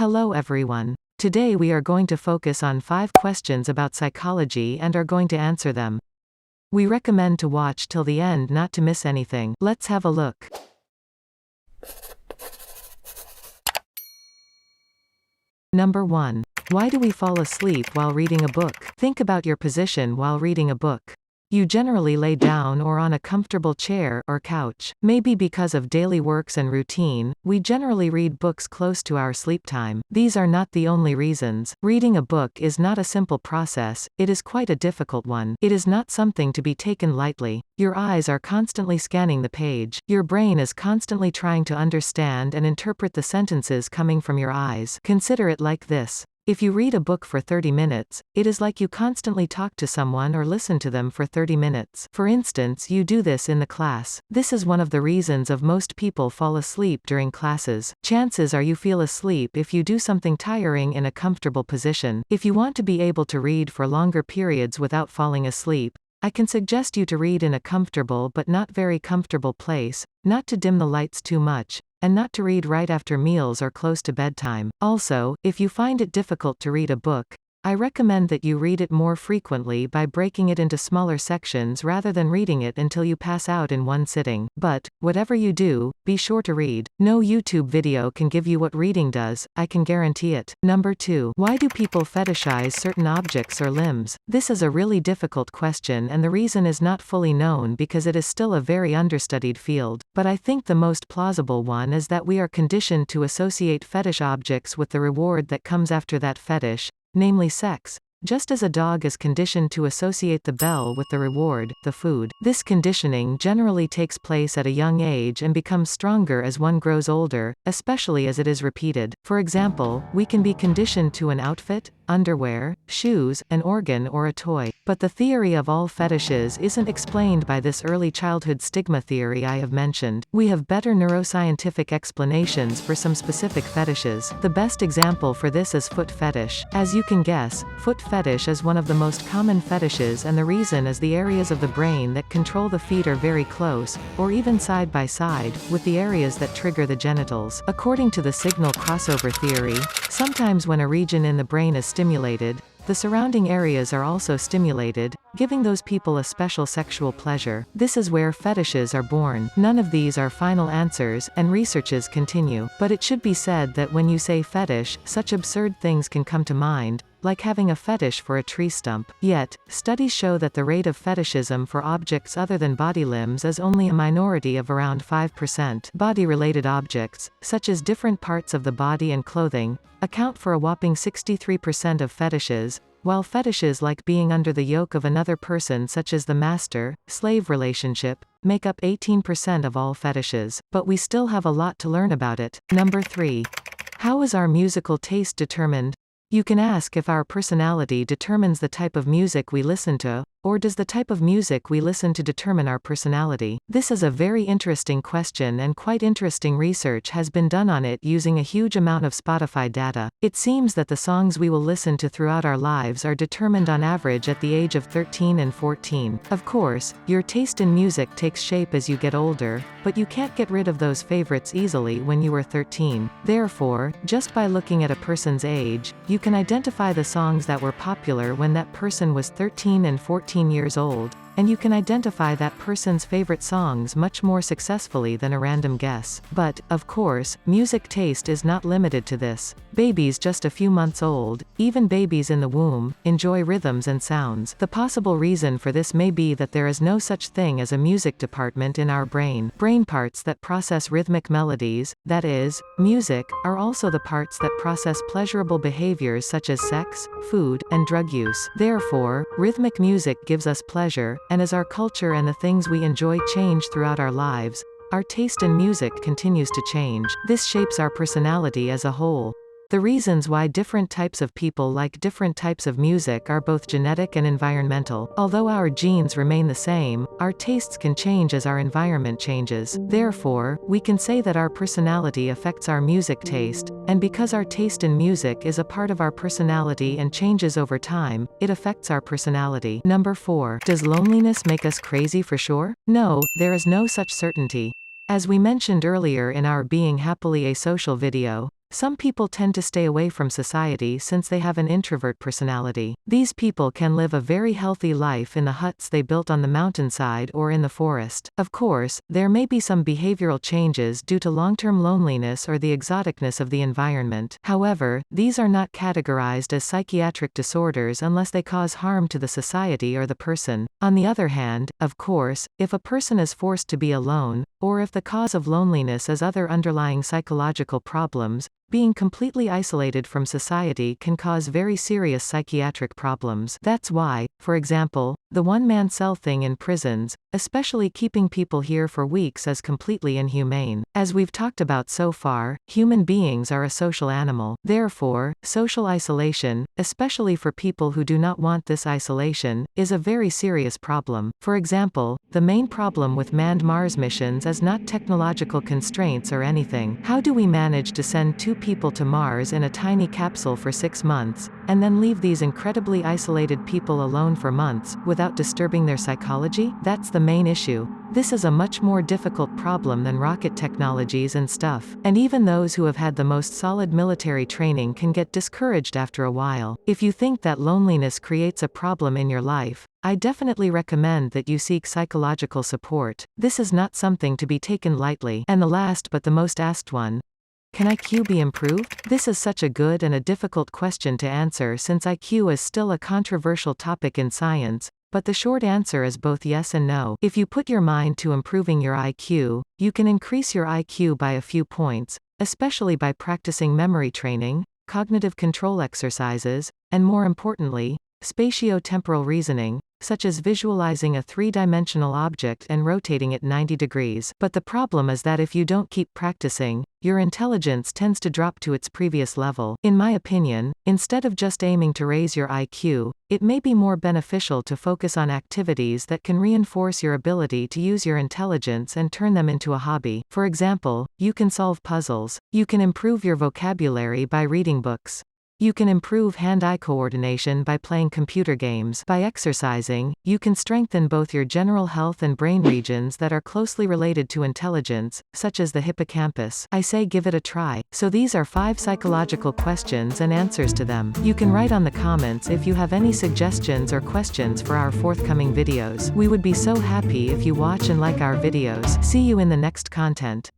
Hello everyone. Today we are going to focus on 5 questions about psychology and are going to answer them. We recommend to watch till the end not to miss anything. Let's have a look. Number 1. Why do we fall asleep while reading a book? Think about your position while reading a book. You generally lay down or on a comfortable chair or couch. Maybe because of daily works and routine, we generally read books close to our sleep time. These are not the only reasons. Reading a book is not a simple process, it is quite a difficult one. It is not something to be taken lightly. Your eyes are constantly scanning the page. Your brain is constantly trying to understand and interpret the sentences coming from your eyes. Consider it like this. If you read a book for 30 minutes, it is like you constantly talk to someone or listen to them for 30 minutes. For instance, you do this in the class. This is one of the reasons of most people fall asleep during classes. Chances are you feel asleep if you do something tiring in a comfortable position. If you want to be able to read for longer periods without falling asleep, I can suggest you to read in a comfortable but not very comfortable place, not to dim the lights too much, and not to read right after meals or close to bedtime. Also, if you find it difficult to read a book, I recommend that you read it more frequently by breaking it into smaller sections rather than reading it until you pass out in one sitting. But, whatever you do, be sure to read. No YouTube video can give you what reading does, I can guarantee it. Number 2. Why do people fetishize certain objects or limbs? This is a really difficult question and the reason is not fully known because it is still a very understudied field. But I think the most plausible one is that we are conditioned to associate fetish objects with the reward that comes after that fetish, namely sex, just as a dog is conditioned to associate the bell with the reward, the food. This conditioning generally takes place at a young age and becomes stronger as one grows older, especially as it is repeated. For example, we can be conditioned to an outfit, underwear, shoes, an organ or a toy. But the theory of all fetishes isn't explained by this early childhood stigma theory I have mentioned. We have better neuroscientific explanations for some specific fetishes. The best example for this is foot fetish. As you can guess, foot fetish is one of the most common fetishes and the reason is the areas of the brain that control the feet are very close, or even side by side, with the areas that trigger the genitals. According to the signal crossover theory, sometimes when a region in the brain is stimulated, the surrounding areas are also stimulated, giving those people a special sexual pleasure. This is where fetishes are born. None of these are final answers, and researches continue. But it should be said that when you say fetish, such absurd things can come to mind, like having a fetish for a tree stump. Yet, studies show that the rate of fetishism for objects other than body limbs is only a minority of around 5%. Body-related objects, such as different parts of the body and clothing, account for a whopping 63% of fetishes, while fetishes like being under the yoke of another person such as the master-slave relationship, make up 18% of all fetishes. But we still have a lot to learn about it. Number 3. How is our musical taste determined? You can ask if our personality determines the type of music we listen to, or does the type of music we listen to determine our personality? This is a very interesting question and quite interesting research has been done on it using a huge amount of Spotify data. It seems that the songs we will listen to throughout our lives are determined on average at the age of 13 and 14. Of course, your taste in music takes shape as you get older, but you can't get rid of those favorites easily when you were 13. Therefore, just by looking at a person's age, you can identify the songs that were popular when that person was 13 and 14 years old, and you can identify that person's favorite songs much more successfully than a random guess. But, of course, music taste is not limited to this. Babies just a few months old, even babies in the womb, enjoy rhythms and sounds. The possible reason for this may be that there is no such thing as a music department in our brain. Brain parts that process rhythmic melodies, that is, music, are also the parts that process pleasurable behaviors such as sex, food, and drug use. Therefore, rhythmic music gives us pleasure, and as our culture and the things we enjoy change throughout our lives, our taste in music continues to change. This shapes our personality as a whole. The reasons why different types of people like different types of music are both genetic and environmental. Although our genes remain the same, our tastes can change as our environment changes. Therefore, we can say that our personality affects our music taste, and because our taste in music is a part of our personality and changes over time, it affects our personality. Number 4. Does loneliness make us crazy for sure? No, there is no such certainty. As we mentioned earlier in our Being Happily Asocial video, Some people tend to stay away from society since they have an introvert personality. These people can live a very healthy life in the huts they built on the mountainside or in the forest. Of course, there may be some behavioral changes due to long-term loneliness or the exoticness of the environment. However, these are not categorized as psychiatric disorders unless they cause harm to the society or the person. On the other hand, of course, if a person is forced to be alone, or if the cause of loneliness is other underlying psychological problems, being completely isolated from society can cause very serious psychiatric problems. That's why, for example, the one-man cell thing in prisons, especially keeping people here for weeks, is completely inhumane. As we've talked about so far, human beings are a social animal. Therefore, social isolation, especially for people who do not want this isolation, is a very serious problem. For example, the main problem with manned Mars missions is not technological constraints or anything. How do we manage to send two people to Mars in a tiny capsule for 6 months, and then leave these incredibly isolated people alone for months, without disturbing their psychology? That's the main issue. This is a much more difficult problem than rocket technologies and stuff. And even those who have had the most solid military training can get discouraged after a while. If you think that loneliness creates a problem in your life, I definitely recommend that you seek psychological support. This is not something to be taken lightly. And the last but the most asked one. Can IQ be improved? This is such a good and a difficult question to answer since IQ is still a controversial topic in science, but the short answer is both yes and no. If you put your mind to improving your IQ, you can increase your IQ by a few points, especially by practicing memory training, cognitive control exercises, and more importantly, spatio-temporal reasoning, such as visualizing a three-dimensional object and rotating it 90 degrees. But the problem is that if you don't keep practicing, your intelligence tends to drop to its previous level. In my opinion, instead of just aiming to raise your IQ, it may be more beneficial to focus on activities that can reinforce your ability to use your intelligence and turn them into a hobby. For example, you can solve puzzles. You can improve your vocabulary by reading books. You can improve hand-eye coordination by playing computer games. By exercising, you can strengthen both your general health and brain regions that are closely related to intelligence, such as the hippocampus. I say give it a try. So these are 5 psychological questions and answers to them. You can write on the comments if you have any suggestions or questions for our forthcoming videos. We would be so happy if you watch and like our videos. See you in the next content.